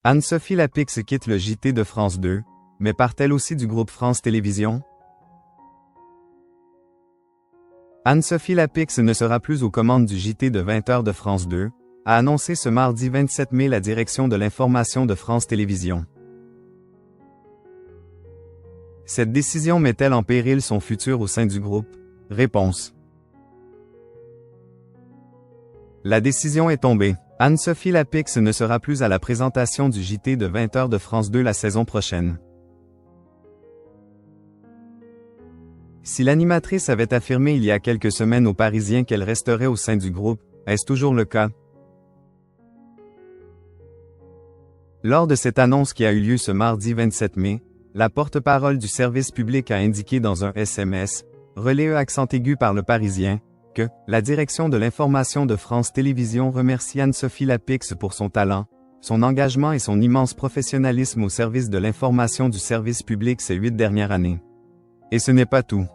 Anne-Sophie Lapix quitte le JT de France 2, mais part-elle aussi du groupe France Télévisions? Anne-Sophie Lapix ne sera plus aux commandes du JT de 20h de France 2, a annoncé ce mardi 27 mai la direction de l'information de France Télévisions. Cette décision met-elle en péril son futur au sein du groupe? Réponse. La décision est tombée. Anne-Sophie Lapix ne sera plus à la présentation du JT de 20h de France 2 la saison prochaine. Si l'animatrice avait affirmé il y a quelques semaines aux Parisiens qu'elle resterait au sein du groupe, est-ce toujours le cas? Lors de cette annonce qui a eu lieu ce mardi 27 mai, la porte-parole du service public a indiqué dans un SMS, relayé accent aigu par le Parisien, que la direction de l'information de France Télévisions remercie Anne-Sophie Lapix pour son talent, son engagement et son immense professionnalisme au service de l'information du service public ces 8 dernières années. Et ce n'est pas tout.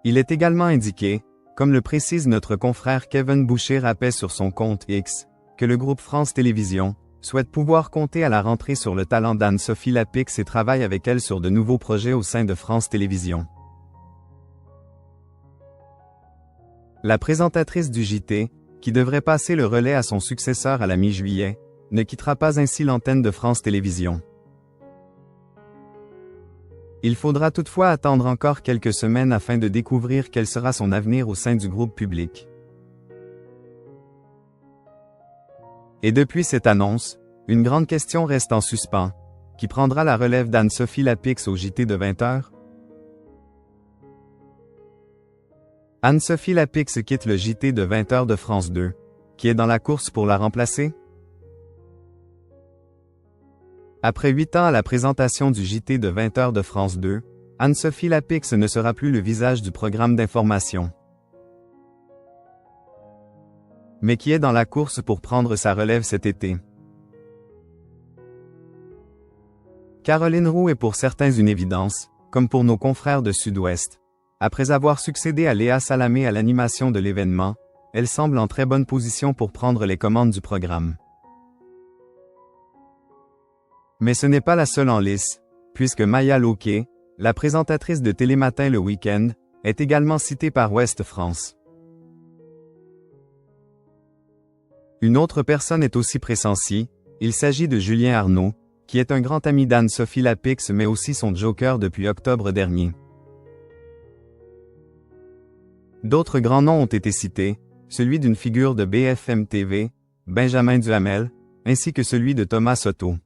Il est également indiqué, comme le précise notre confrère Kevin Boucher-Rapet sur son compte X, que le groupe France Télévisions souhaite pouvoir compter à la rentrée sur le talent d'Anne-Sophie Lapix et travaille avec elle sur de nouveaux projets au sein de France Télévisions. La présentatrice du JT, qui devrait passer le relais à son successeur à la mi-juillet, ne quittera pas ainsi l'antenne de France Télévisions. Il faudra toutefois attendre encore quelques semaines afin de découvrir quel sera son avenir au sein du groupe public. Et depuis cette annonce, une grande question reste en suspens. Qui prendra la relève d'Anne-Sophie Lapix au JT de 20h? Anne-Sophie Lapix quitte le JT de 20h de France 2. Qui est dans la course pour la remplacer? Après 8 ans à la présentation du JT de 20h de France 2, Anne-Sophie Lapix ne sera plus le visage du programme d'information. Mais qui est dans la course pour prendre sa relève cet été? Caroline Roux est pour certains une évidence, comme pour nos confrères de Sud-Ouest. Après avoir succédé à Léa Salamé à l'animation de l'événement, elle semble en très bonne position pour prendre les commandes du programme. Mais ce n'est pas la seule en lice, puisque Maya Loquet, la présentatrice de Télématin le week-end, est également citée par Ouest France. Une autre personne est aussi pressentie, il s'agit de Julien Arnaud, qui est un grand ami d'Anne-Sophie Lapix mais aussi son joker depuis octobre dernier. D'autres grands noms ont été cités, celui d'une figure de BFM TV, Benjamin Duhamel, ainsi que celui de Thomas Soto.